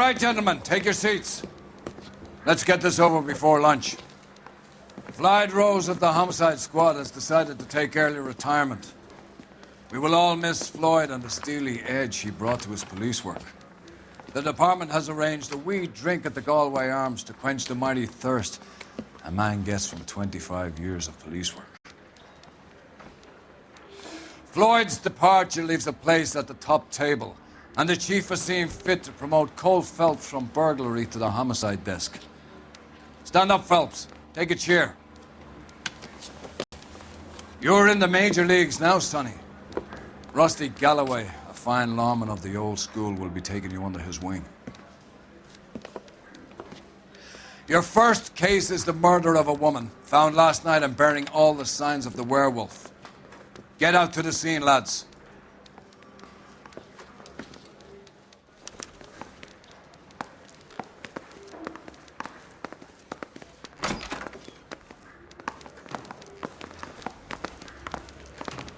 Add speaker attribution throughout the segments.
Speaker 1: right, gentlemen, take your seats. Let's get this over before lunch. Floyd Rose of the Homicide Squad has decided to take early retirement. We will all miss Floyd and the steely edge he brought to his police work. The department has arranged a wee drink at the Galway Arms to quench the mighty thirst a man gets from 25 years of police work. Floyd's departure leaves a place at the top table, and the chief has seen fit to promote Cole Phelps from burglary to the homicide desk. Stand up, Phelps. Take a chair. You're in the major leagues now, Sonny. Rusty Galloway, a fine lawman of the old school, will be taking you under his wing. Your first case is the murder of a woman, found last night and bearing all the signs of the werewolf. Get out to the scene, lads.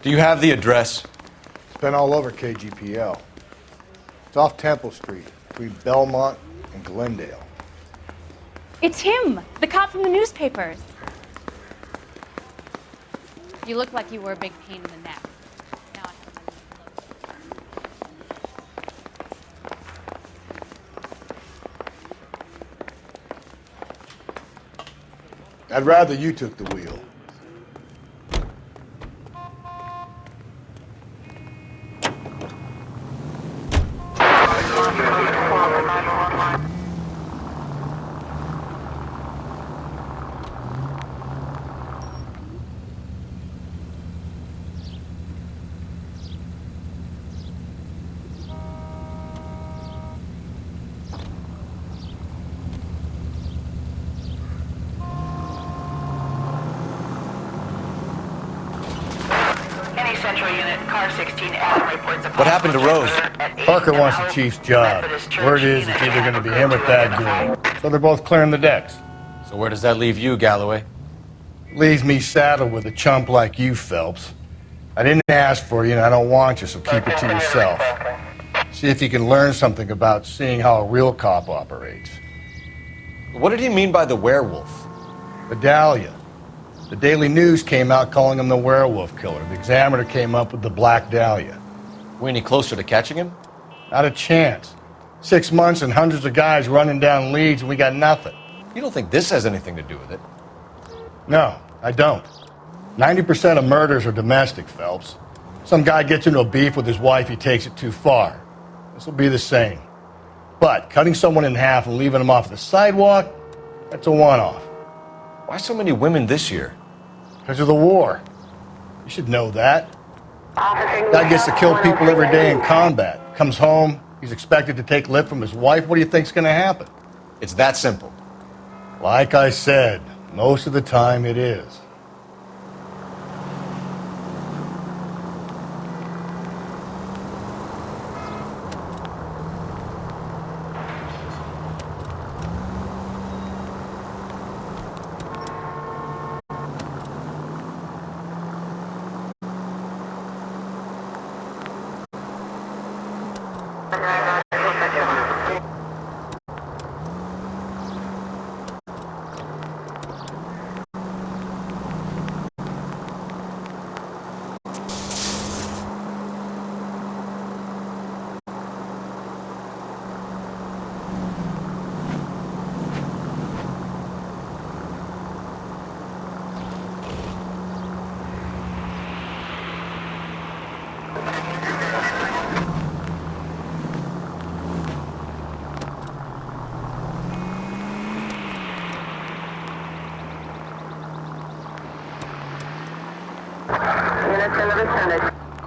Speaker 2: Do you have the address?
Speaker 3: It's been all over KGPL. It's off Temple Street, between Belmont and Glendale.
Speaker 4: It's him, the cop from the newspapers. You look like you were a big pain in the neck. Now I have to
Speaker 3: I'd rather you took the wheel.
Speaker 5: Central Unit, car 16, Adam reports a...
Speaker 2: What happened to Rose?
Speaker 3: Parker wants the chief's job. Word is it's either going to be him or that goon. So they're both clearing the decks.
Speaker 2: So where does that leave you, Galloway?
Speaker 3: Leaves me saddled with a chump like you, Phelps. I didn't ask for you and I don't want you, so keep it to yourself. See if you can learn something about seeing how a real cop operates.
Speaker 2: What did he mean by the werewolf?
Speaker 3: Vidalia. The Daily News came out calling him the werewolf killer. The Examiner came up with the Black Dahlia.
Speaker 2: We any closer to catching him?
Speaker 3: Not a chance. 6 months and hundreds of guys running down leads and we got nothing.
Speaker 2: You don't think this has anything to do with it?
Speaker 3: No, I don't. 90% of murders are domestic, Phelps. Some guy gets into a beef with his wife, he takes it too far. This will be the same. But cutting someone in half and leaving them off the sidewalk, that's a one-off.
Speaker 2: Why so many women this year?
Speaker 3: Because of the war. You should know that. Guy gets to kill people every day in combat. Comes home, he's expected to take lip from his wife. What do you think's going to happen?
Speaker 2: It's that simple.
Speaker 3: Like I said, most of the time it is.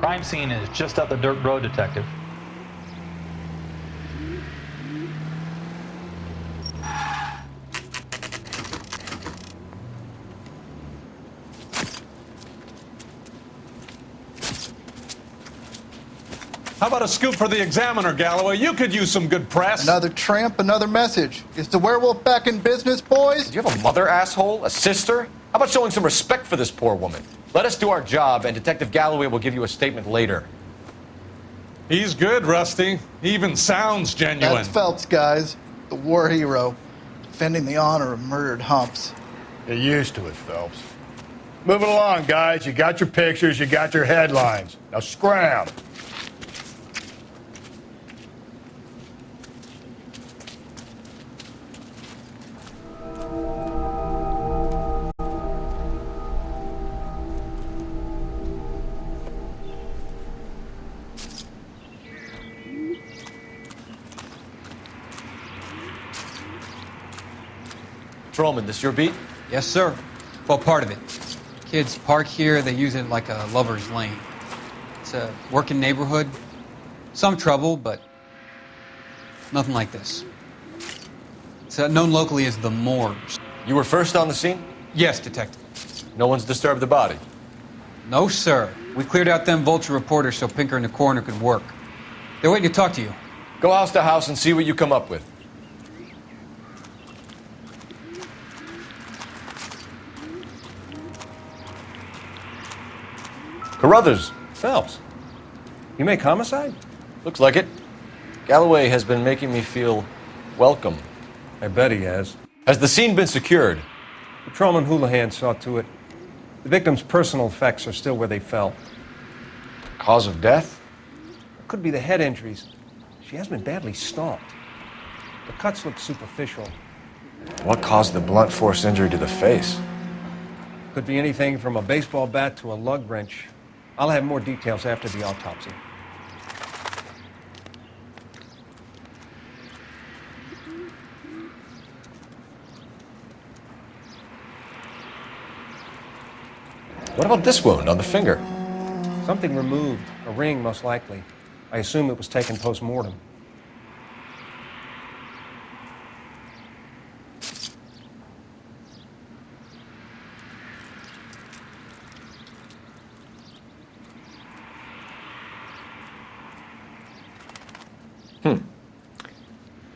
Speaker 6: Crime scene is just up the dirt road, Detective.
Speaker 7: How about a scoop for the Examiner, Galloway? You could use some good press.
Speaker 8: Another tramp, another message. Is the werewolf back in business, boys?
Speaker 2: Do you have a mother, asshole? A sister? How about showing some respect for this poor woman? Let us do our job, and Detective Galloway will give you a statement later.
Speaker 7: He's good, Rusty. He even sounds genuine.
Speaker 8: That's Phelps, guys. The war hero. Defending the honor of murdered humps.
Speaker 3: Get used to it, Phelps. Moving along, guys. You got your pictures, you got your headlines. Now scram.
Speaker 2: Patrolman, this your beat?
Speaker 9: Yes, sir. Well, part of it. Kids park here, they use it like a lover's lane. It's a working neighborhood. Some trouble, but nothing like this. It's known locally as the Morgues.
Speaker 2: You were first on the scene?
Speaker 9: Yes, detective.
Speaker 2: No one's disturbed the body?
Speaker 9: No, sir. We cleared out them vulture reporters so Pinker and the coroner could work. They're waiting to talk to you.
Speaker 2: Go house to house and see what you come up with. Carruthers.
Speaker 10: Phelps, you make Homicide?
Speaker 2: Looks like it. Galloway has been making me feel welcome.
Speaker 10: I bet he has.
Speaker 2: Has the scene been secured?
Speaker 10: Patrolman Houlihan saw to it. The victim's personal effects are still where they fell.
Speaker 2: Cause of death?
Speaker 10: It could be the head injuries. She has been badly stalked. The cuts look superficial.
Speaker 2: What caused the blunt force injury to the face?
Speaker 10: Could be anything from a baseball bat to a lug wrench. I'll have more details after the autopsy.
Speaker 2: What about this wound on the finger?
Speaker 10: Something removed. A ring, most likely. I assume it was taken post-mortem.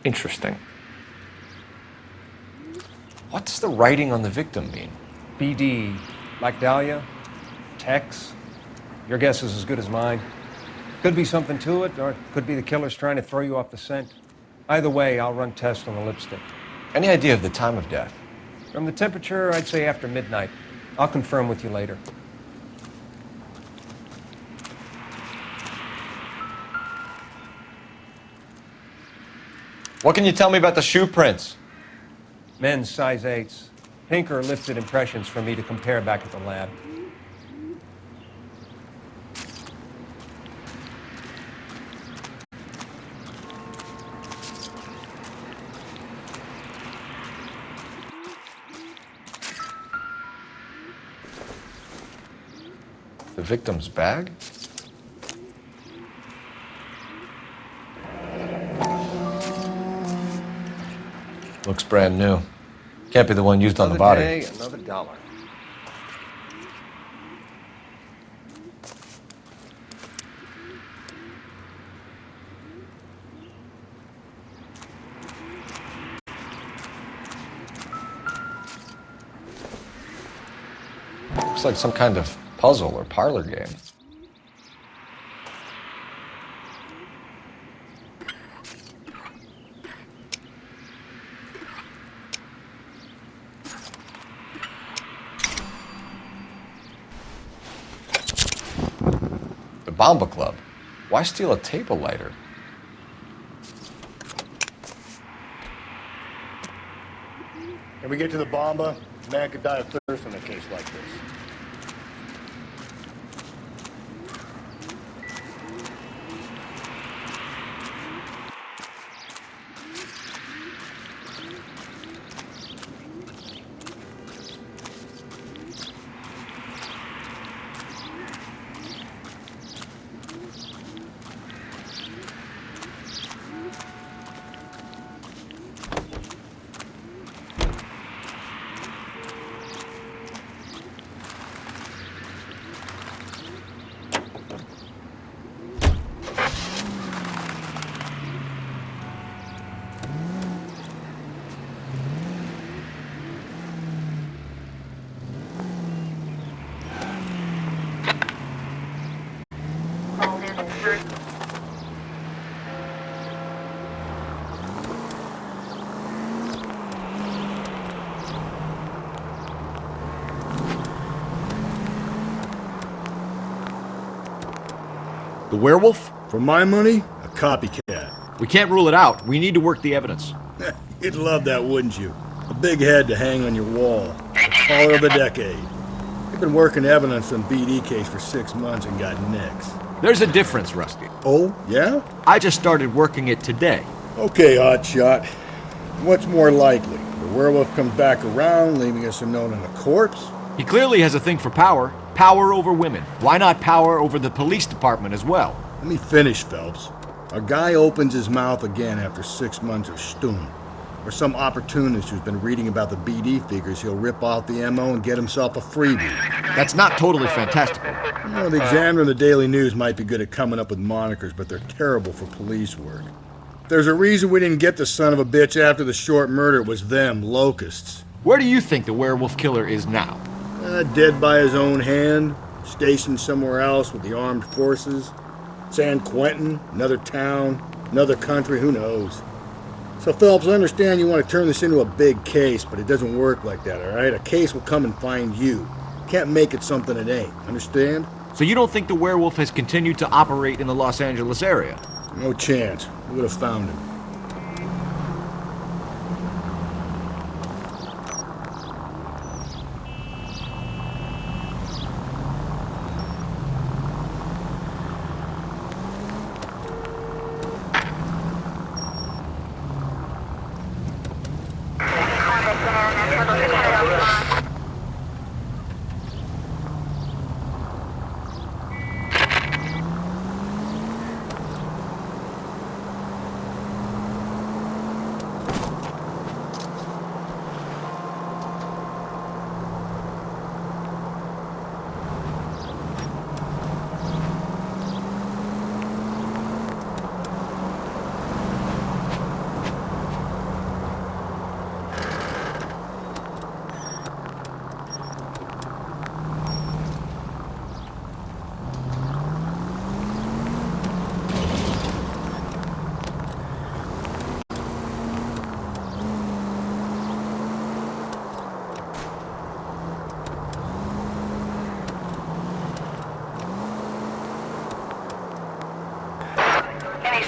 Speaker 2: Interesting. What does the writing on the victim mean?
Speaker 10: BD. Like Dahlia? Tex? Your guess is as good as mine. Could be something to it, or it could be the killer's trying to throw you off the scent. Either way, I'll run tests on the lipstick.
Speaker 2: Any idea of the time of death?
Speaker 10: From the temperature, I'd say after midnight. I'll confirm with you later.
Speaker 2: What can you tell me about the shoe prints?
Speaker 10: Men's size 8s. Pinker lifted impressions for me to compare back at the lab.
Speaker 2: The victim's bag? Looks brand new. Can't be the one used on the body.
Speaker 10: Another day, another dollar.
Speaker 2: Looks like some kind of puzzle or parlor game. The Bomba Club. Why steal a table lighter?
Speaker 3: Can we get to the Bomba? A man could die of thirst in a case like this.
Speaker 2: The werewolf?
Speaker 3: For my money, a copycat.
Speaker 2: We can't rule it out. We need to work the evidence.
Speaker 3: You'd love that, wouldn't you? A big head to hang on your wall. Caller of the decade. You've been working evidence on BD case for 6 months and got nicks.
Speaker 2: There's a difference, Rusty.
Speaker 3: Oh, yeah?
Speaker 2: I just started working it today.
Speaker 3: Okay, hotshot. What's more likely? The werewolf comes back around, leaving us unknown in a corpse?
Speaker 2: He clearly has a thing for power. Power over women. Why not power over the police department as well?
Speaker 3: Let me finish, Phelps. A guy opens his mouth again after 6 months of stewing. Or some opportunist who's been reading about the BD figures he'll rip off the MO and get himself a freebie.
Speaker 2: That's not totally fantastical.
Speaker 3: The Examiner and the Daily News might be good at coming up with monikers, but they're terrible for police work. There's a reason we didn't get the son of a bitch after the short murder. It was them, locusts.
Speaker 2: Where do you think the werewolf killer is now?
Speaker 3: Dead by his own hand, stationed somewhere else with the armed forces. San Quentin, another town, another country, who knows? So, Phelps, I understand you want to turn this into a big case, but it doesn't work like that, all right? A case will come and find you. Can't make it something it ain't, understand?
Speaker 2: So you don't think the werewolf has continued to operate in the Los Angeles area?
Speaker 3: No chance. We would have found him.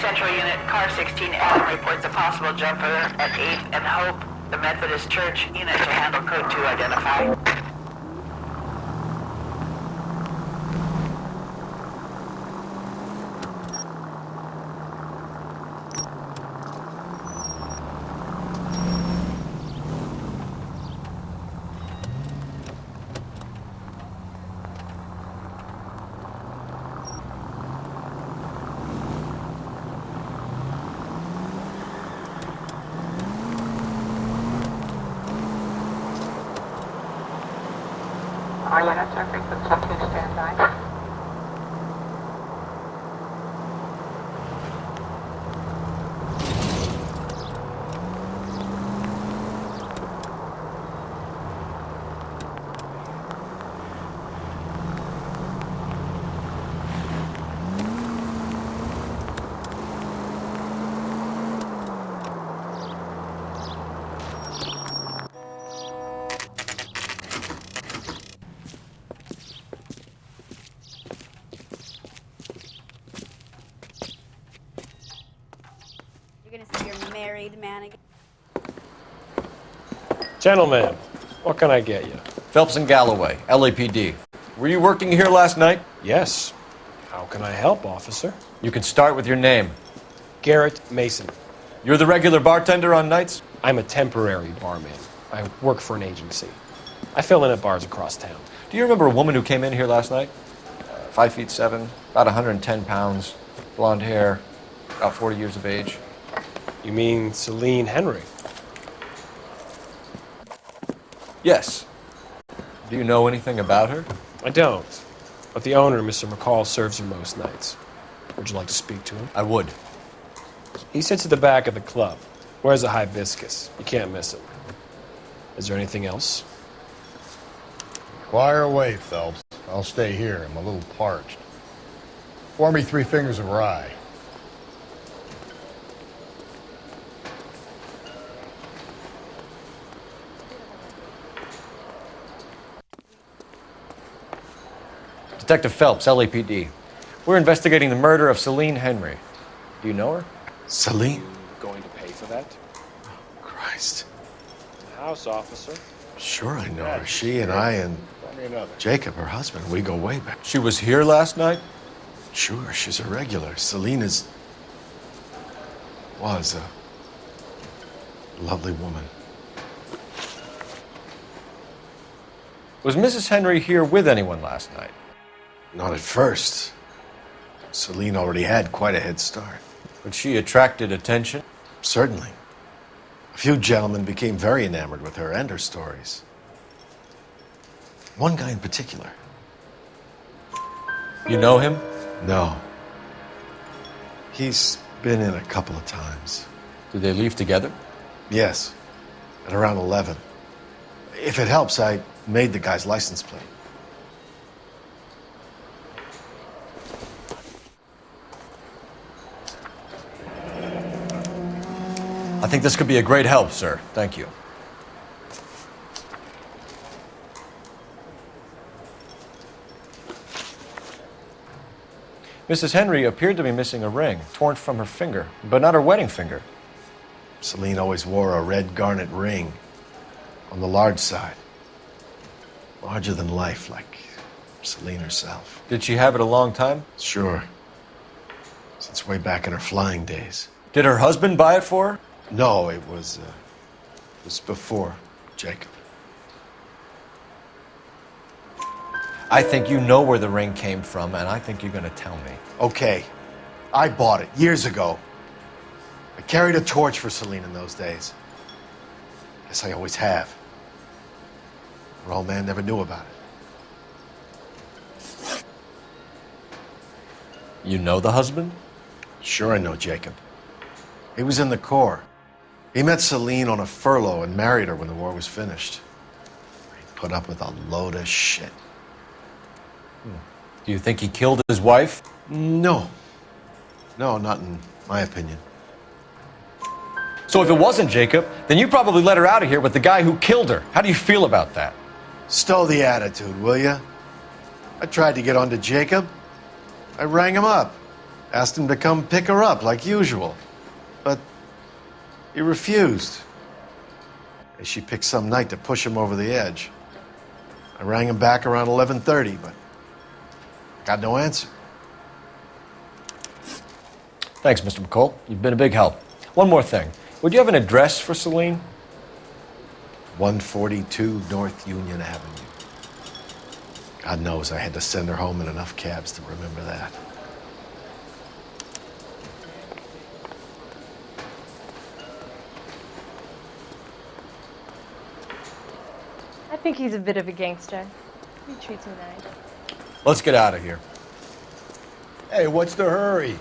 Speaker 5: Central Unit, Car 16 Adam reports a possible jumper at 8th and Hope. The Methodist Church unit to handle code 2 identify. All units are frequency 2 standby.
Speaker 4: You're gonna see your married man again.
Speaker 11: Gentlemen, what can I get you?
Speaker 2: Phelps and Galloway, LAPD. Were you working here last night?
Speaker 11: Yes. How can I help, officer?
Speaker 2: You can start with your name.
Speaker 11: Garrett Mason.
Speaker 2: You're the regular bartender on nights?
Speaker 11: I'm a temporary barman. I work for an agency. I fill in at bars across town.
Speaker 2: Do you remember a woman who came in here last night? 5'7", about 110 pounds, blonde hair, about 40 years of age.
Speaker 11: You mean Celine Henry?
Speaker 2: Yes. Do you know anything about her?
Speaker 11: I don't. But the owner, Mr. McCall, serves her most nights. Would you like to speak to him?
Speaker 2: I would.
Speaker 11: He sits at the back of the club. Wears a hibiscus. You can't miss him. Is there anything else?
Speaker 3: Fire away, Phelps. I'll stay here. I'm a little parched. Pour me 3 fingers of rye.
Speaker 2: Detective Phelps, LAPD. We're investigating the murder of Celine Henry. Do you know her?
Speaker 12: Celine?
Speaker 11: Going to pay for that?
Speaker 12: Christ.
Speaker 11: House officer.
Speaker 12: Sure I know her. She and I and Jacob, her husband, we go way back.
Speaker 2: She was here last night?
Speaker 12: Sure, she's a regular. Celine was a lovely woman.
Speaker 2: Was Mrs. Henry here with anyone last night?
Speaker 12: Not at first. Celine already had quite a head start.
Speaker 2: But she attracted attention?
Speaker 12: Certainly. A few gentlemen became very enamored with her and her stories. One guy in particular.
Speaker 2: You know him?
Speaker 12: No. He's been in a couple of times.
Speaker 2: Did they leave together?
Speaker 12: Yes. At around 11. If it helps, I made the guy's license plate.
Speaker 2: I think this could be a great help, sir. Thank you. Mrs. Henry appeared to be missing a ring, torn from her finger, but not her wedding finger.
Speaker 12: Celine always wore a red garnet ring on the large side. Larger than life, like Celine herself.
Speaker 2: Did she have it a long time?
Speaker 12: Sure. Since way back in her flying days.
Speaker 2: Did her husband buy it for her?
Speaker 12: No, it was before Jacob.
Speaker 2: I think you know where the ring came from, and I think you're going to tell me.
Speaker 12: Okay. I bought it years ago. I carried a torch for Celine in those days. Guess I always have. Her old man never knew about it.
Speaker 2: You know the husband?
Speaker 12: Sure I know Jacob. He was in the Corps. He met Celine on a furlough and married her when the war was finished. He put up with a load of shit.
Speaker 2: Do you think he killed his wife?
Speaker 12: No. No, not in my opinion.
Speaker 2: So if it wasn't Jacob, then you probably let her out of here with the guy who killed her. How do you feel about that?
Speaker 12: Stow the attitude, will ya? I tried to get onto Jacob. I rang him up. Asked him to come pick her up like usual. But he refused. She picked some night to push him over the edge. I rang him back around 11:30, but got no answer.
Speaker 2: Thanks, Mr. McCall. You've been a big help. One more thing. Would you have an address for Celine?
Speaker 12: 142 North Union Avenue. God knows I had to send her home in enough cabs to remember that.
Speaker 13: I think he's a bit of a gangster. He treats me nice.
Speaker 2: Let's get out of here.
Speaker 3: Hey, what's the hurry?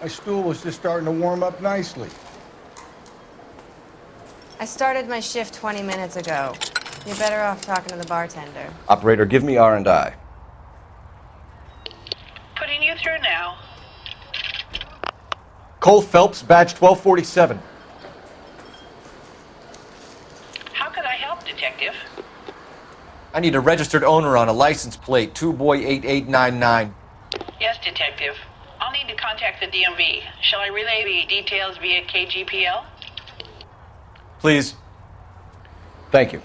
Speaker 3: My stool was just starting to warm up nicely.
Speaker 14: I started my shift 20 minutes ago. You're better off talking to the bartender.
Speaker 2: Operator, give me R&I.
Speaker 5: Putting you through now.
Speaker 2: Cole Phelps, badge 1247.
Speaker 5: How could I help, Detective?
Speaker 2: I need a registered owner on a license plate, 2boy8899.
Speaker 5: Yes, Detective. I'll need to contact the DMV. Shall I relay the details via KGPL?
Speaker 2: Please. Thank you.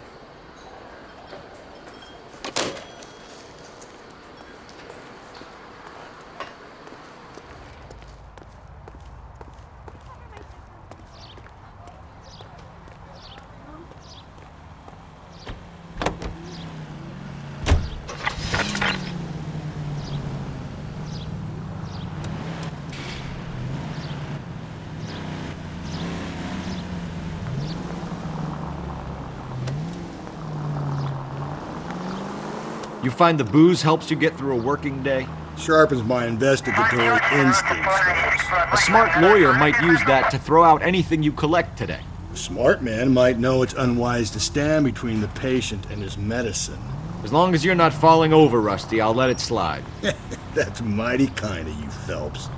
Speaker 15: You find the booze helps you get through a working day?
Speaker 3: Sharpens my investigatory instincts, Phelps.
Speaker 15: A smart lawyer might use that to throw out anything you collect today.
Speaker 3: A smart man might know it's unwise to stand between the patient and his medicine.
Speaker 15: As long as you're not falling over, Rusty, I'll let it slide.
Speaker 3: That's mighty kind of you, Phelps.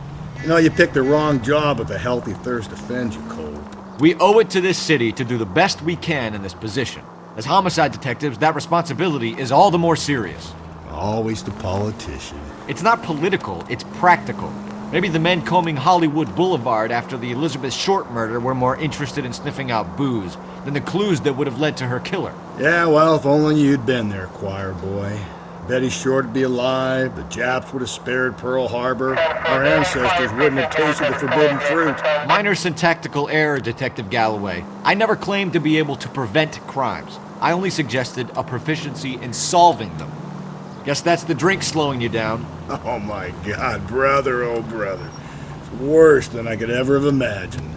Speaker 3: You know, you picked the wrong job if a healthy thirst offends you, Cole.
Speaker 15: We owe it to this city to do the best we can in this position. As homicide detectives, that responsibility is all the more serious.
Speaker 3: Always the politician.
Speaker 15: It's not political, it's practical. Maybe the men combing Hollywood Boulevard after the Elizabeth Short murder were more interested in sniffing out booze than the clues that would have led to her killer.
Speaker 3: Yeah, well, if only you'd been there, choir boy. Betty Short would be alive, the Japs would have spared Pearl Harbor, our ancestors wouldn't have tasted the forbidden fruit.
Speaker 15: Minor syntactical error, Detective Galloway. I never claimed to be able to prevent crimes. I only suggested a proficiency in solving them. Guess that's the drink slowing you down.
Speaker 3: Oh my God, brother, oh brother. It's worse than I could ever have imagined.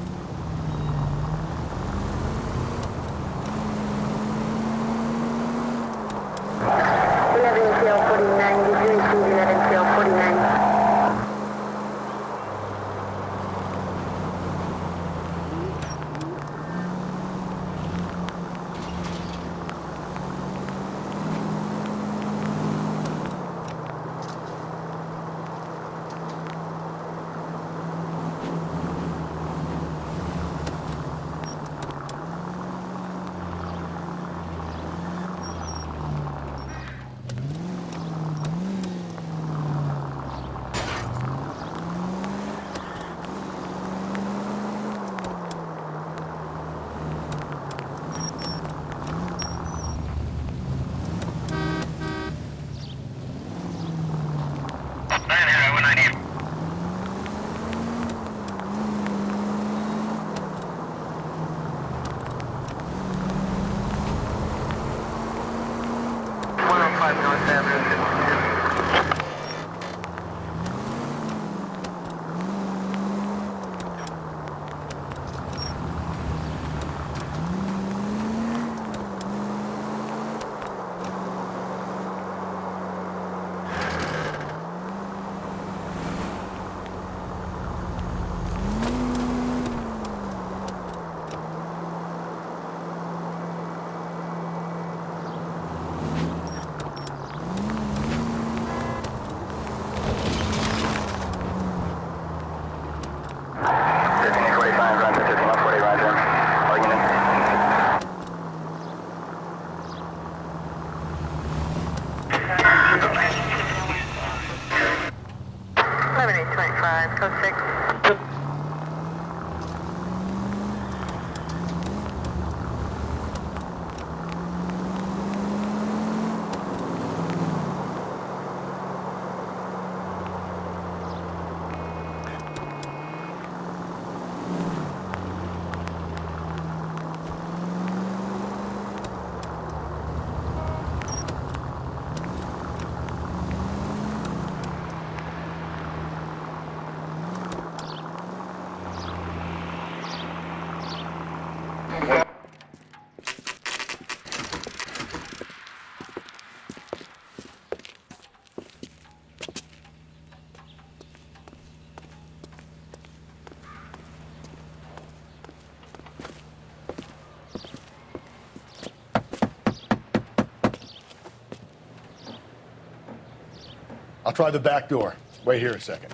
Speaker 3: I'll try the back door. Wait here a second.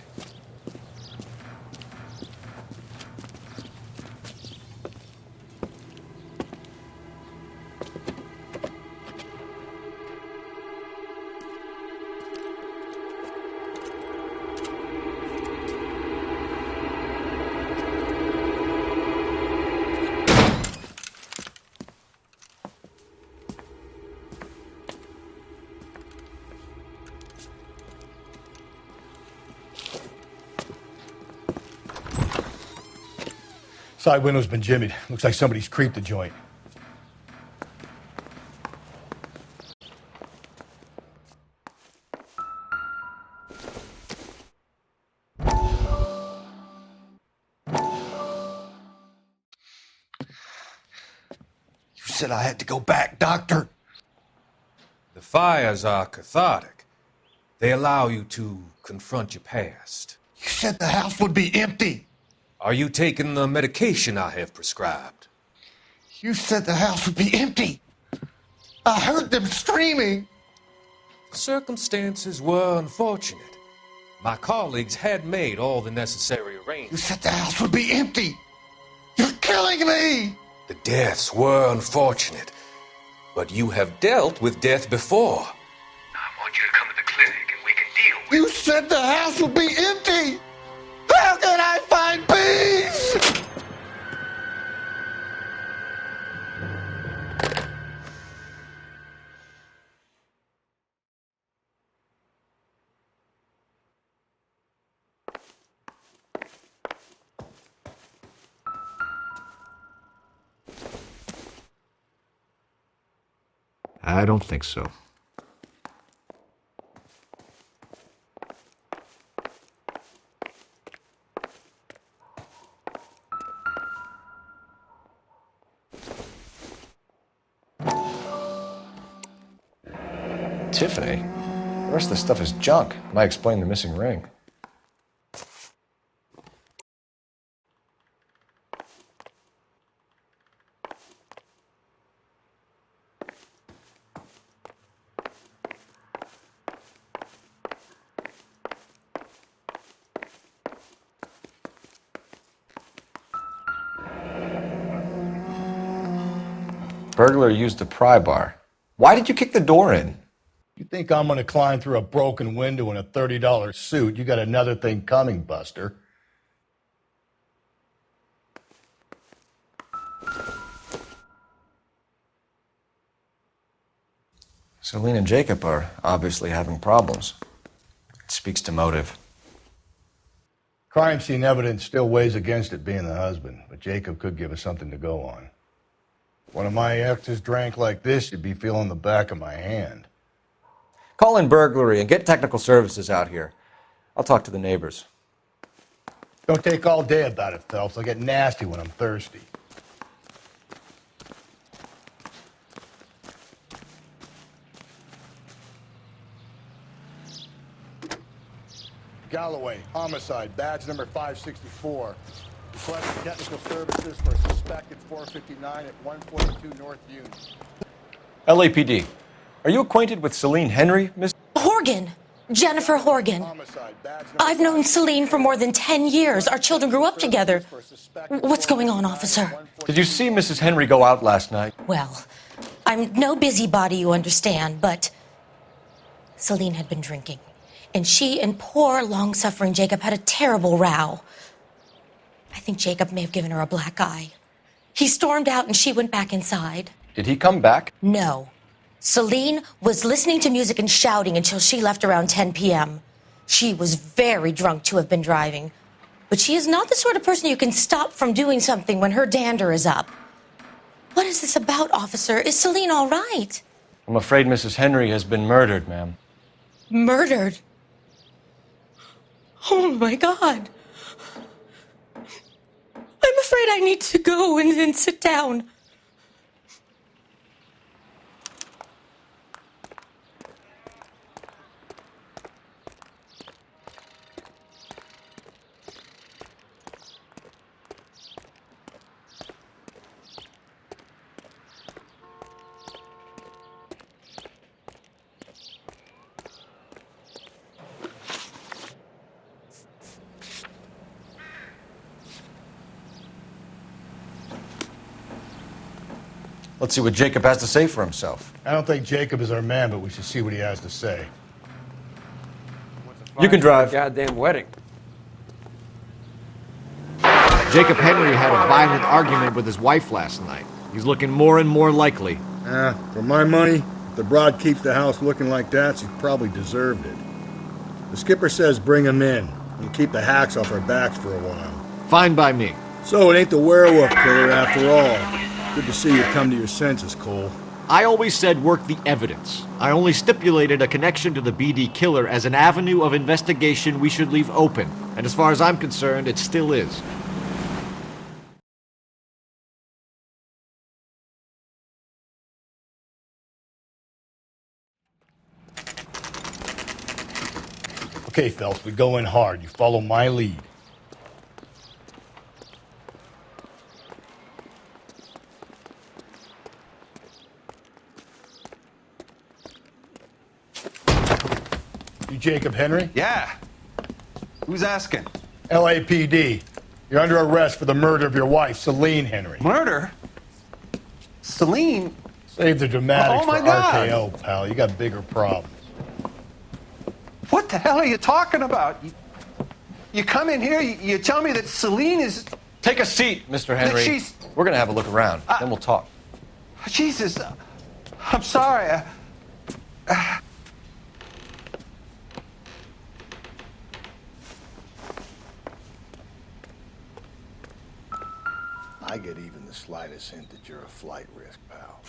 Speaker 3: Side window's been jimmied. Looks like somebody's creeped the joint.
Speaker 16: You said I had to go back, Doctor.
Speaker 17: The fires are cathartic. They allow you to confront your past.
Speaker 16: You said the house would be empty.
Speaker 17: Are you taking the medication I have prescribed?
Speaker 16: You said the house would be empty. I heard them screaming.
Speaker 17: The circumstances were unfortunate. My colleagues had made all the necessary arrangements.
Speaker 16: You said the house would be empty. You're killing me.
Speaker 17: The deaths were unfortunate, but you have dealt with death before.
Speaker 16: I want you to come to the You said the house would be empty! How can I find peace?
Speaker 2: I don't think so. Tiffany? The rest of the stuff is junk. Might explain the missing ring. Burglar used the pry bar. Why did you kick the door in?
Speaker 3: You think I'm gonna climb through a broken window in a $30 suit? You got another thing coming, Buster.
Speaker 2: Celine and Jacob are obviously having problems. It speaks to motive.
Speaker 3: Crime scene evidence still weighs against it being the husband, but Jacob could give us something to go on. One of my exes drank like this, you'd be feeling the back of my hand.
Speaker 2: Call in burglary and get technical services out here. I'll talk to the neighbors.
Speaker 3: Don't take all day about it, Phelps. I'll get nasty when I'm thirsty. Galloway, homicide, badge number 564. Requesting technical services for a suspected 459 at 142 North Union.
Speaker 2: LAPD. Are you acquainted with Celine Henry, Miss?
Speaker 18: Horgan. Jennifer Horgan. I've known Celine for more than 10 years. Our children grew up together. What's going on, officer?
Speaker 2: Did you see Mrs. Henry go out last night?
Speaker 18: Well, I'm no busybody, you understand, but Celine had been drinking. And she and poor, long-suffering Jacob had a terrible row. I think Jacob may have given her a black eye. He stormed out and she went back inside.
Speaker 2: Did he come back?
Speaker 18: No. Celine was listening to music and shouting until she left around 10 p.m. She was very drunk to have been driving. But she is not the sort of person you can stop from doing something when her dander is up. What is this about, officer? Is Celine all right?
Speaker 2: I'm afraid Mrs. Henry has been murdered, ma'am.
Speaker 18: Murdered? Oh, my God. I'm afraid I need to go and sit down.
Speaker 2: Let's see what Jacob has to say for himself.
Speaker 3: I don't think Jacob is our man, but we should see what he has to say.
Speaker 2: You can drive.
Speaker 11: Goddamn wedding.
Speaker 15: Jacob Henry had a violent argument with his wife last night. He's looking more and more likely.
Speaker 3: For my money, if the broad keeps the house looking like that, she's probably deserved it. The skipper says bring him in. We'll keep the hacks off our backs for a while.
Speaker 15: Fine by me.
Speaker 3: So it ain't the werewolf killer after all. Good to see you come to your senses, Cole.
Speaker 15: I always said work the evidence. I only stipulated a connection to the BD killer as an avenue of investigation we should leave open. And as far as I'm concerned, it still is.
Speaker 3: Okay, Phelps, we go in hard. You follow my lead. You Jacob Henry?
Speaker 7: Yeah. Who's asking?
Speaker 3: LAPD. You're under arrest for the murder of your wife, Celine Henry.
Speaker 7: Murder? Celine?
Speaker 3: Save the dramatics
Speaker 7: Oh, my
Speaker 3: for
Speaker 7: God.
Speaker 3: RKO, pal. You got bigger problems.
Speaker 16: What the hell are you talking about? You come in here, you tell me that Celine is...
Speaker 2: Take a seat, Mr. Henry.
Speaker 16: She's...
Speaker 2: We're going to have a look around, then we'll talk.
Speaker 16: Jesus, I'm sorry.
Speaker 3: I get even the slightest hint that you're a flight risk, pal.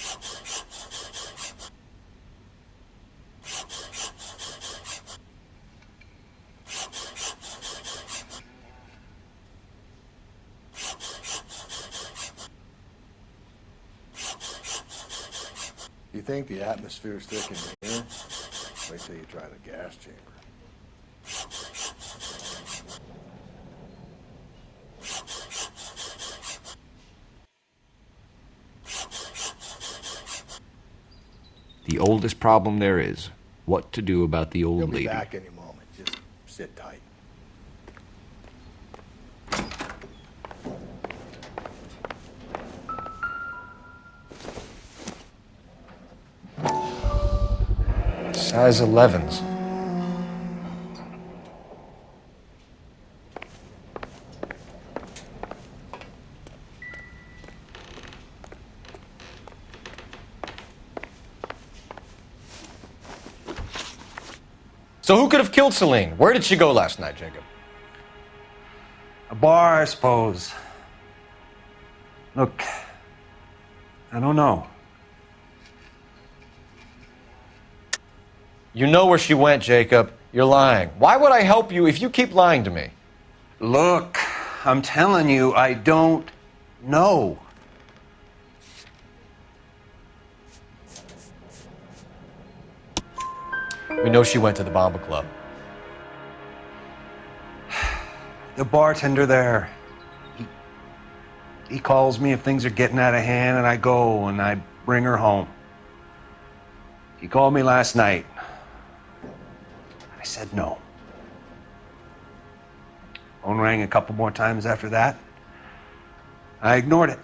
Speaker 3: You think the atmosphere's thick in here? Wait till you try the gas chamber.
Speaker 15: The oldest problem there is, what to do about the old
Speaker 3: He'll be
Speaker 15: lady.
Speaker 3: back any moment. Just sit tight.
Speaker 2: Size 11s. So who could have killed Celine? Where did she go last night, Jacob?
Speaker 10: A bar, I suppose. Look, I don't know.
Speaker 2: You know where she went, Jacob. You're lying. Why would I help you if you keep lying to me?
Speaker 10: Look, I'm telling you, I don't know.
Speaker 2: We know she went to the Bomba Club.
Speaker 10: The bartender there, he calls me if things are getting out of hand, and I go and I bring her home. He called me last night. I said no. Phone rang a couple more times after that. I ignored it.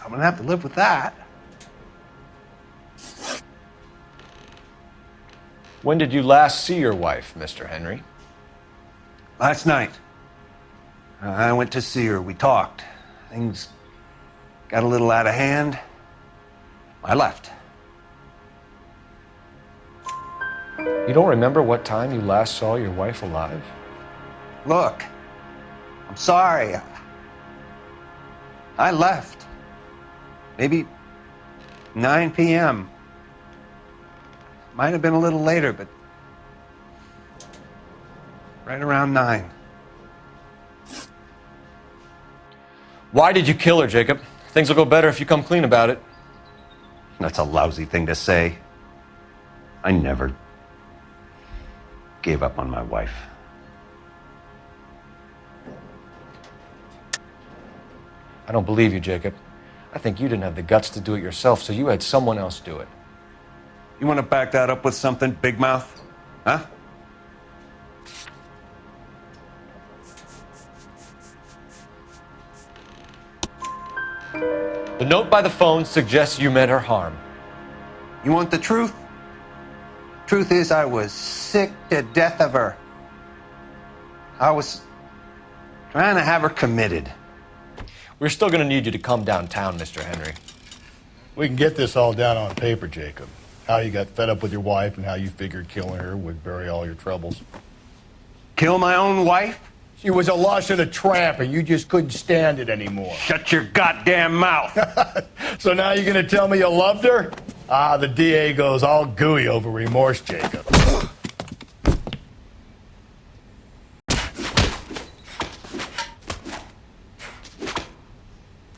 Speaker 10: I'm gonna have to live with that.
Speaker 2: When did you last see your wife, Mr. Henry?
Speaker 10: Last night. I went to see her. We talked. Things got a little out of hand. I left.
Speaker 2: You don't remember what time you last saw your wife alive?
Speaker 10: Look, I'm sorry. I left. Maybe 9 p.m. Might have been a little later, but right around 9.
Speaker 2: Why did you kill her, Jacob? Things will go better if you come clean about it.
Speaker 10: That's a lousy thing to say. I never gave up on my wife.
Speaker 2: I don't believe you, Jacob. I think you didn't have the guts to do it yourself, so you had someone else do it.
Speaker 10: You want to back that up with something, big mouth? Huh?
Speaker 2: The note by the phone suggests you meant her harm.
Speaker 10: You want the truth? Truth is, I was sick to death of her. I was trying to have her committed.
Speaker 2: We're still going to need you to come downtown, Mr. Henry.
Speaker 3: We can get this all down on paper, Jacob. How you got fed up with your wife and how you figured killing her would bury all your troubles.
Speaker 10: Kill my own wife?
Speaker 3: She was a lush and a tramp, and you just couldn't stand it anymore.
Speaker 10: Shut your goddamn mouth.
Speaker 3: So now you're going to tell me you loved her? Ah, the DA goes all gooey over remorse, Jacob.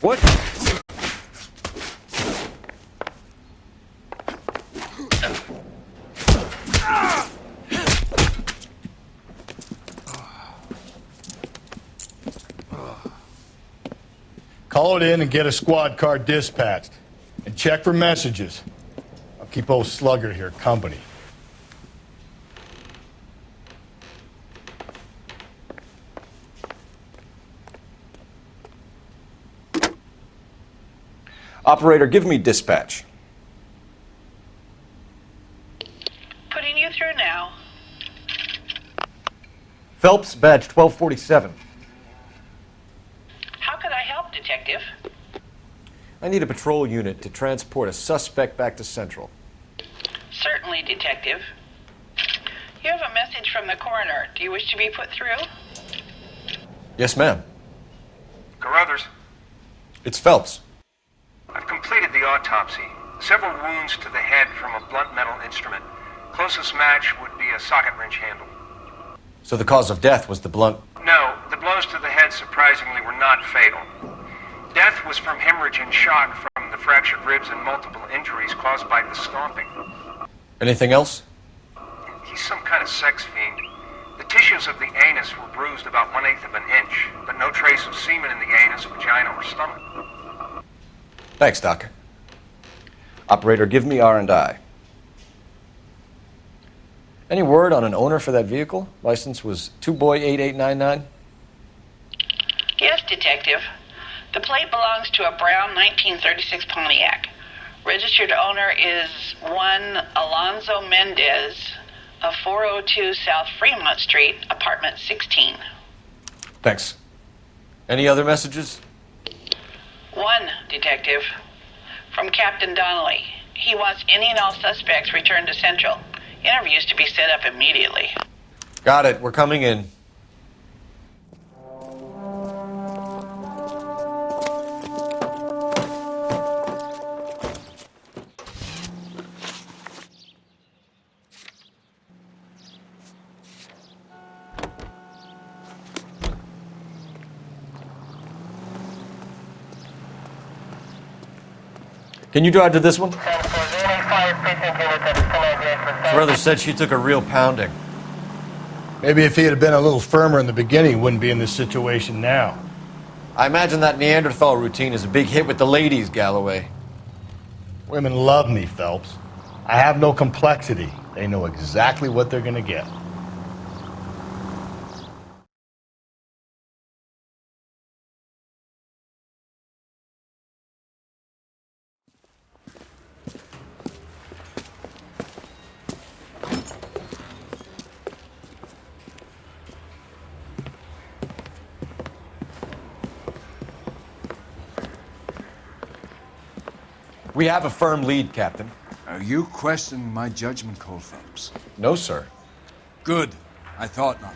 Speaker 10: What?
Speaker 3: Call it in and get a squad car dispatched. And check for messages. I'll keep old Slugger here company.
Speaker 2: Operator, give me dispatch. Phelps, badge 1247.
Speaker 5: How could I help, Detective?
Speaker 2: I need a patrol unit to transport a suspect back to Central.
Speaker 5: Certainly, Detective. You have a message from the coroner. Do you wish to be put through?
Speaker 2: Yes, ma'am.
Speaker 19: Carruthers,
Speaker 2: It's Phelps.
Speaker 19: I've completed the autopsy. Several wounds to the head from a blunt metal instrument. Closest match would be a socket wrench handle.
Speaker 2: So the cause of death was the blunt.
Speaker 19: No, the blows to the head surprisingly were not fatal. Death was from hemorrhage and shock from the fractured ribs and multiple injuries caused by the stomping.
Speaker 2: Anything else?
Speaker 19: He's some kind of sex fiend. The tissues of the anus were bruised about 1/8 of an inch, but no trace of semen in the anus, vagina, or stomach.
Speaker 2: Thanks, Doc. Operator, give me R&I. Any word on an owner for that vehicle? License was 2boy8899.
Speaker 5: Yes, Detective. The plate belongs to a brown 1936 Pontiac. Registered owner is one Alonzo Mendez of 402 South Fremont Street, apartment 16.
Speaker 2: Thanks. Any other messages?
Speaker 5: One, Detective. From Captain Donnelly. He wants any and all suspects returned to Central. Interviews to be set up immediately.
Speaker 2: Got it. We're coming in. Can you drive to this one? Brother said she took a real pounding.
Speaker 3: Maybe if he had been a little firmer in the beginning, he wouldn't be in this situation now.
Speaker 2: I imagine that Neanderthal routine is a big hit with the ladies, Galloway.
Speaker 3: Women love me, Phelps. I have no complexity. They know exactly what they're going to get.
Speaker 2: We have a firm lead, Captain.
Speaker 1: Are you questioning my judgment call, Phelps?
Speaker 2: No, sir.
Speaker 1: Good. I thought not.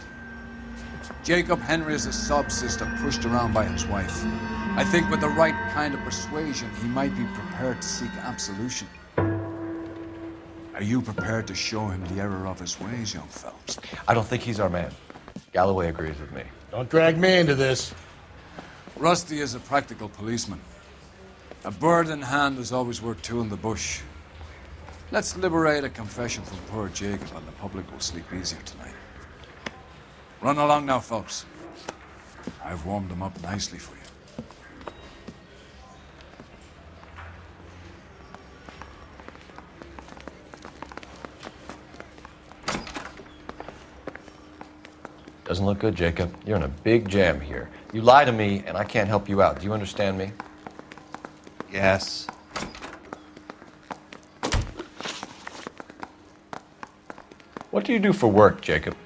Speaker 1: Jacob Henry is a sub-sister pushed around by his wife. I think with the right kind of persuasion, he might be prepared to seek absolution. Are you prepared to show him the error of his ways, young Phelps?
Speaker 2: I don't think he's our man. Galloway agrees with me.
Speaker 3: Don't drag me into this.
Speaker 1: Rusty is a practical policeman. A bird in hand is always worth two in the bush. Let's liberate a confession from poor Jacob and the public will sleep easier tonight. Run along now, folks. I've warmed them up nicely for you.
Speaker 2: Doesn't look good, Jacob. You're in a big jam here. You lie to me, and I can't help you out. Do you understand me?
Speaker 20: Yes.
Speaker 2: What do you do for work, Jacob?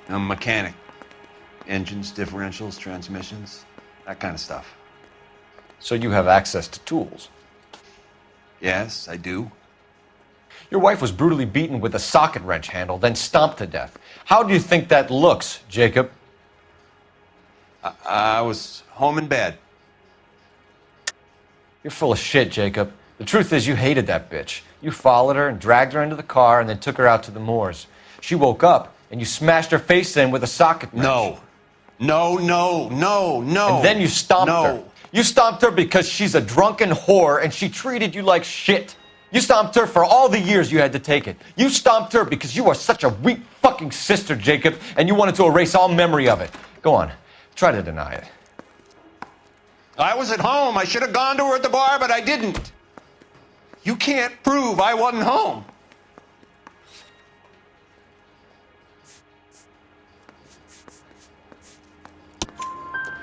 Speaker 20: I'm a mechanic. Engines, differentials, transmissions, that kind of stuff.
Speaker 2: So you have access to tools?
Speaker 20: Yes, I do.
Speaker 2: Your wife was brutally beaten with a socket wrench handle, then stomped to death. How do you think that looks, Jacob?
Speaker 20: I was home in bed.
Speaker 2: You're full of shit, Jacob. The truth is you hated that bitch. You followed her and dragged her into the car and then took her out to the moors. She woke up and you smashed her face in with a socket wrench.
Speaker 20: No.
Speaker 2: And then you stomped her. You stomped her because she's a drunken whore and she treated you like shit. You stomped her for all the years you had to take it. You stomped her because you are such a weak fucking sister, Jacob, and you wanted to erase all memory of it. Go on. Try to deny it.
Speaker 20: I was at home. I should have gone to her at the bar, but I didn't. You can't prove I wasn't home.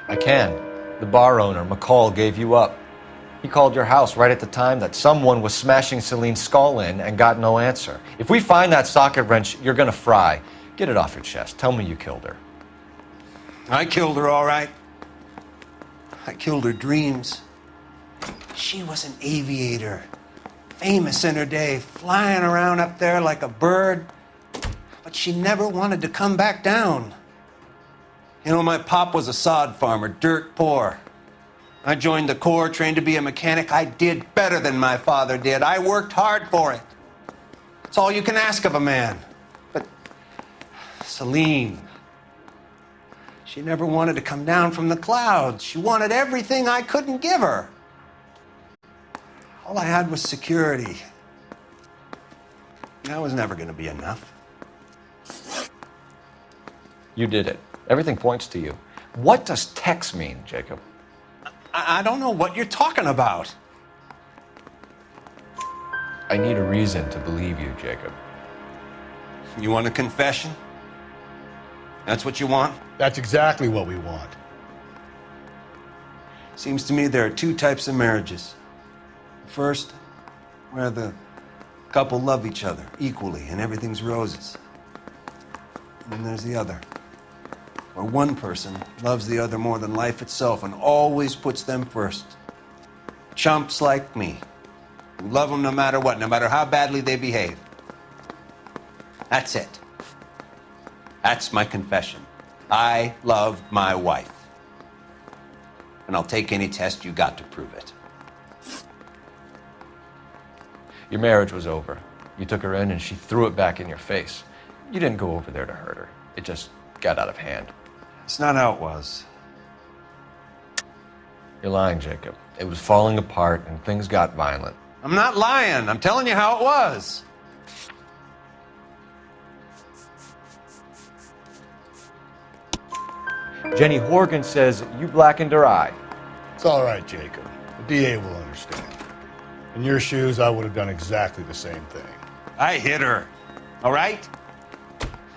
Speaker 2: I can. The bar owner, McCall, gave you up. He called your house right at the time that someone was smashing Celine's skull in and got no answer. If we find that socket wrench, you're gonna fry. Get it off your chest. Tell me you killed her.
Speaker 20: I killed her, all right. I killed her dreams. She was an aviator, famous in her day, flying around up there like a bird. But she never wanted to come back down. You know, my pop was a sod farmer, dirt poor. I joined the Corps, trained to be a mechanic. I did better than my father did. I worked hard for it. It's all you can ask of a man. But Celine, she never wanted to come down from the clouds. She wanted everything I couldn't give her. All I had was security. That was never going to be enough.
Speaker 2: You did it. Everything points to you. What does Tex mean, Jacob?
Speaker 20: I don't know what you're talking about.
Speaker 2: I need a reason to believe you, Jacob.
Speaker 20: You want a confession? That's what you want?
Speaker 3: That's exactly what we want.
Speaker 20: Seems to me there are two types of marriages. First, where the couple love each other equally and everything's roses. And then there's the other, where one person loves the other more than life itself and always puts them first. Chumps like me, who love them no matter what, no matter how badly they behave. That's it. That's my confession. I love my wife. And I'll take any test you got to prove it.
Speaker 2: Your marriage was over. You took her in and she threw it back in your face. You didn't go over there to hurt her. It just got out of hand.
Speaker 20: It's not how it was.
Speaker 2: You're lying, Jacob. It was falling apart and things got violent.
Speaker 20: I'm not lying. I'm telling you how it was.
Speaker 2: Jenny Horgan says you blackened her eye.
Speaker 3: It's all right, Jacob. The DA will understand. In your shoes, I would have done exactly the same thing.
Speaker 20: I hit her, all right?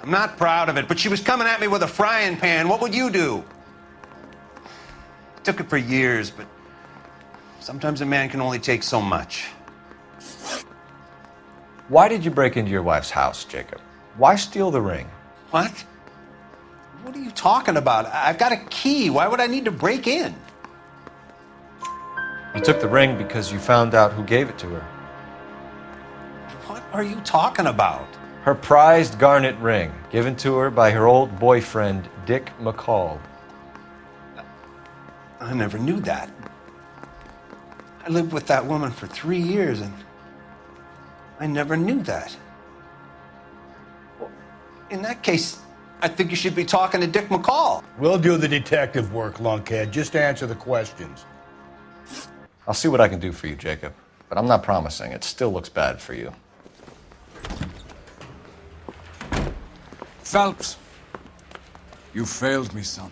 Speaker 20: I'm not proud of it, but she was coming at me with a frying pan. What would you do? I took it for years, but sometimes a man can only take so much.
Speaker 2: Why did you break into your wife's house, Jacob? Why steal the ring?
Speaker 20: What? What are you talking about? I've got a key. Why would I need to break in?
Speaker 2: You took the ring because you found out who gave it to her.
Speaker 20: What are you talking about?
Speaker 2: Her prized garnet ring, given to her by her old boyfriend, Dick McCall.
Speaker 20: I never knew that. I lived with that woman for 3 years, and I never knew that. Well, in that case, I think you should be talking to Dick McCall.
Speaker 3: We'll do the detective work, lunkhead. Just answer the questions.
Speaker 2: I'll see what I can do for you, Jacob. But I'm not promising. It still looks bad for you.
Speaker 1: Phelps, you failed me, son.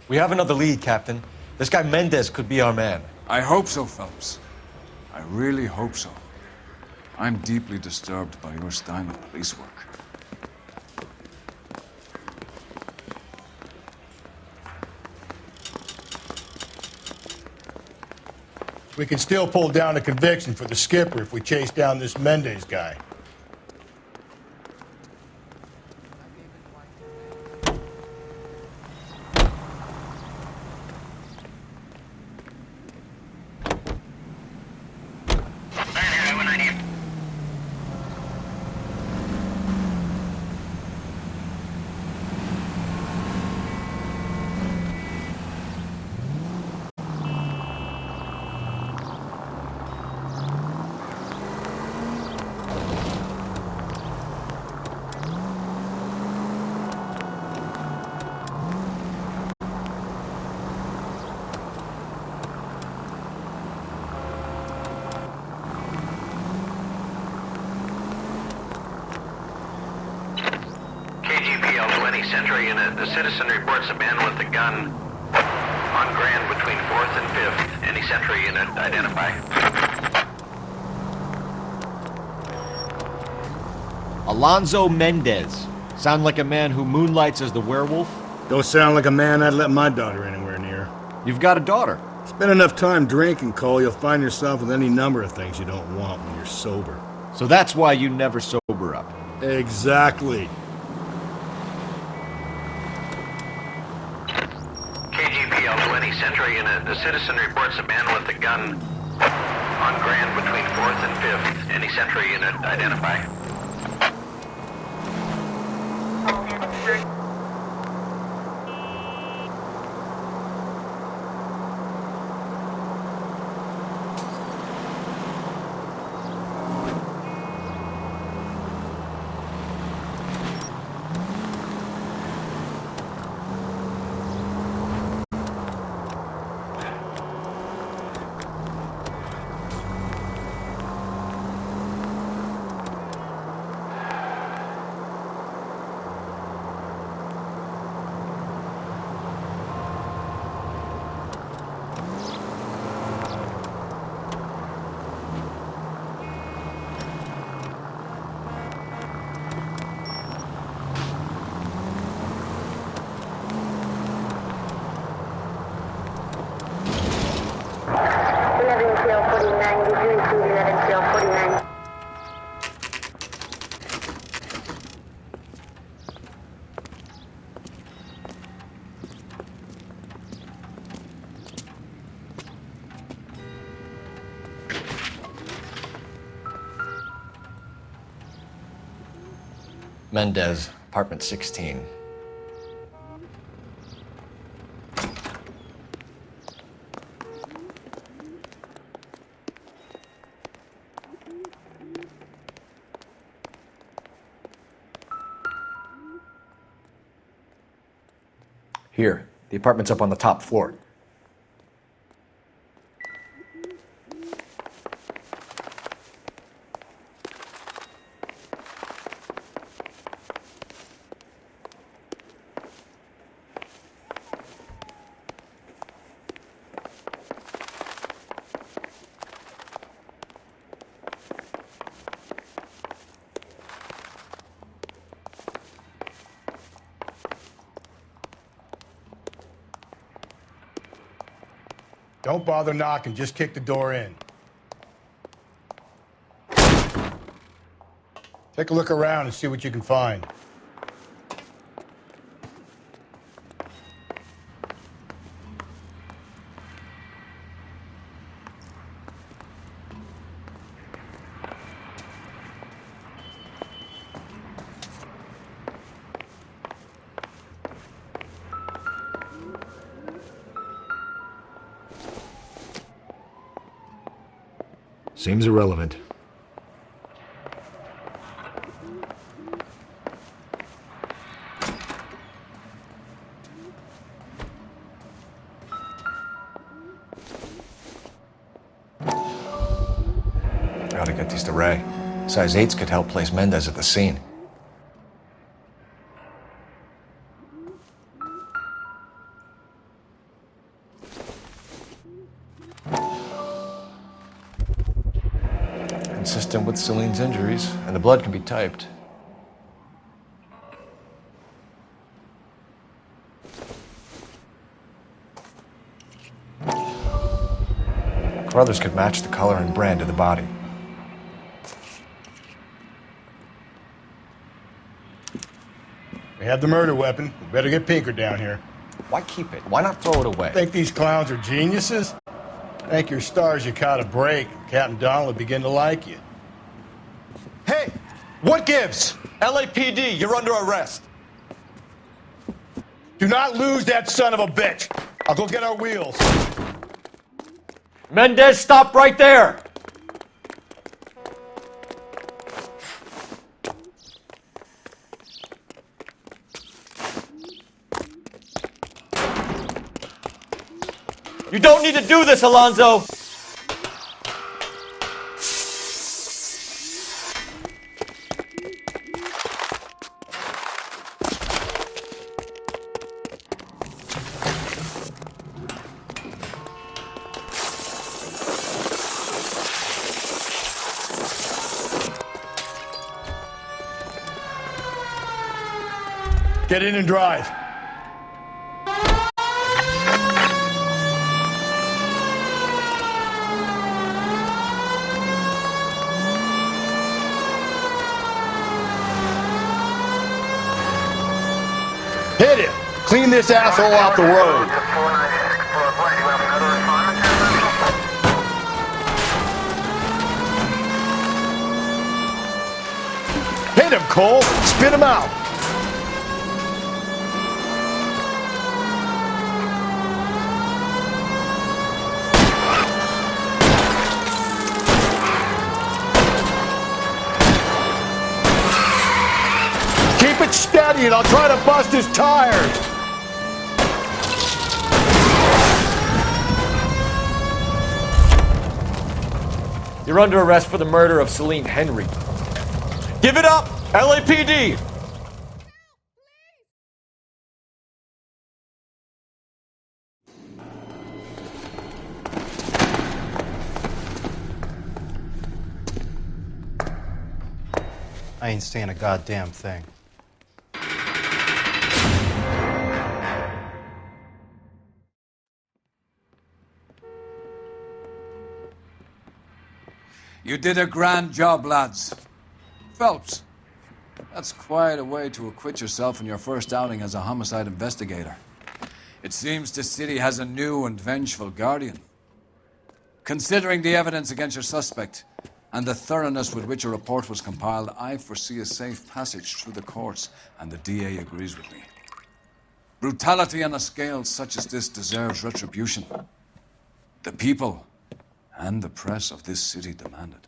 Speaker 2: We have another lead, Captain. This guy Mendez could be our man.
Speaker 1: I hope so, Phelps. I really hope so. I'm deeply disturbed by your style of police work.
Speaker 3: We can still pull down a conviction for the skipper if we chase down this Mendez guy.
Speaker 19: Century unit. The citizen reports a man with a gun on Grand between 4th and 5th. Any Century unit, identify.
Speaker 15: Alonzo Mendez. Sound like a man who moonlights as the werewolf?
Speaker 3: Don't sound like a man I'd let my daughter anywhere near.
Speaker 15: You've got a daughter.
Speaker 3: Spend enough time drinking, Cole, you'll find yourself with any number of things you don't want when you're sober.
Speaker 15: So that's why you never sober up.
Speaker 3: Exactly.
Speaker 21: Central Unit. The citizen reports a man with a gun on Grand between 4th and 5th. Any Central Unit identify?
Speaker 2: Mendez, apartment 16. Here, the apartment's up on the top floor.
Speaker 3: Don't bother knocking, just kick the door in. Take a look around and see what you can find.
Speaker 15: Seems irrelevant.
Speaker 2: Gotta get these to Ray. Size 8s could help place Mendez at the scene. Consistent with Celine's injuries, and the blood can be typed. Carruthers could match the color and brand of the body.
Speaker 3: We have the murder weapon. We better get Pinker down here.
Speaker 2: Why keep it? Why not throw it away?
Speaker 3: Think these clowns are geniuses? Thank your stars you caught a break. Captain Donald will begin to like you.
Speaker 2: Hey! What gives? LAPD, you're under arrest.
Speaker 3: Do not lose that son of a bitch. I'll go get our wheels.
Speaker 2: Mendez, stop right there! You don't need to do this, Alonzo!
Speaker 3: Get in and drive. Hit it! Clean this asshole off the road. Hit him, Cole. Spit him out. Keep it steady and I'll try to bust his tires.
Speaker 2: You're under arrest for the murder of Celine Henry. Give it up, LAPD!
Speaker 8: I ain't saying a goddamn thing.
Speaker 1: You did a grand job, lads. Phelps, that's quite a way to acquit yourself in your first outing as a homicide investigator. It seems the city has a new and vengeful guardian. Considering the evidence against your suspect and the thoroughness with which a report was compiled, I foresee a safe passage through the courts, and the DA agrees with me. Brutality on a scale such as this deserves retribution. The people and the press of this city demand it.